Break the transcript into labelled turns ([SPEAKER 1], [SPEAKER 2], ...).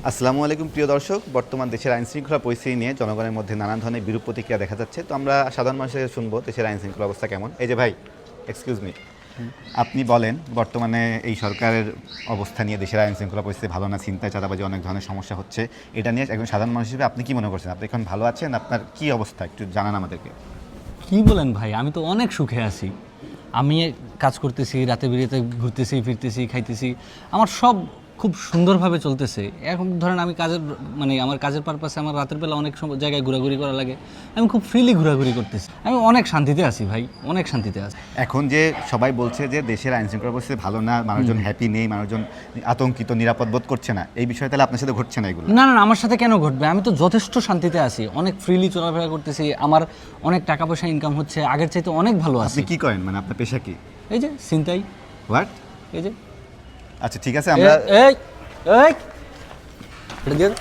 [SPEAKER 1] আসসালামু আলাইকুম প্রিয় দর্শক। বর্তমান দেশের আইনশৃঙ্খলা পরিস্থিতি নিয়ে জনগণের মধ্যে নানান ধরনের বিরূপ প্রতিক্রিয়া দেখা যাচ্ছে। তো আমরা সাধারণ মানুষের কাছে শুনবো দেশের আইনশৃঙ্খলা অবস্থা কেমন। এই যে ভাই, এক্সকিউজ মি, আপনি বলেন বর্তমানে এই সরকারের অবস্থা নিয়ে দেশের আইনশৃঙ্খলা পরিস্থিতি ভালো না, ছিনতাই চাঁদাবাজি অনেক ধরনের সমস্যা হচ্ছে, এটা নিয়ে একজন সাধারণ মানুষ হিসেবে আপনি কি মনে করছেন? আপনি এখন ভালো আছেন? আপনার কি অবস্থা একটু জানান আমাদেরকে।
[SPEAKER 2] কি বলেন ভাই, আমি তো অনেক সুখে আছি। আমি কাজ করতেছি, রাতে বেরিয়েতে ঘুরতেছি, ফিরতেছি, খাইতেছি, আমার সব খুব সুন্দরভাবে চলতেছে। এখন ধরেন আমি কাজের আমার কাজের পারপাসে আমার রাতের বেলা অনেক জায়গায় ঘোরাঘুরি করা লাগে, আমি খুব ফ্রিলি ঘোরাঘুরি করতেছি, আমি অনেক শান্তিতে আছি ভাই, অনেক শান্তিতে আছি।
[SPEAKER 1] এখন যে সবাই বলছে যে দেশের আইনশৃঙ্খলা পরিস্থিতি ভালো না, মানুষজন হ্যাপি নেই, মানুষজন আতঙ্কিত, নিরাপদ বোধ করছে না, এই বিষয়ে তাহলে আপনার সাথে ঘটছে না এগুলো?
[SPEAKER 2] না না না, আমার সাথে কেন ঘটবে? আমি তো যথেষ্ট শান্তিতে আছি, অনেক ফ্রিলি চলাফেরা করতেছি, আমার অনেক টাকা পয়সা ইনকাম হচ্ছে, আগের চাইতে অনেক ভালো আছি।
[SPEAKER 1] আপনি কি করেন, মানে আপনার পেশা কি?
[SPEAKER 2] এই যে চিন্তাই,
[SPEAKER 1] হোয়াট?
[SPEAKER 2] এই যে
[SPEAKER 1] আচ্ছা ঠিক আছে, আমরা
[SPEAKER 2] এই এই এটা দিয়ে দাও।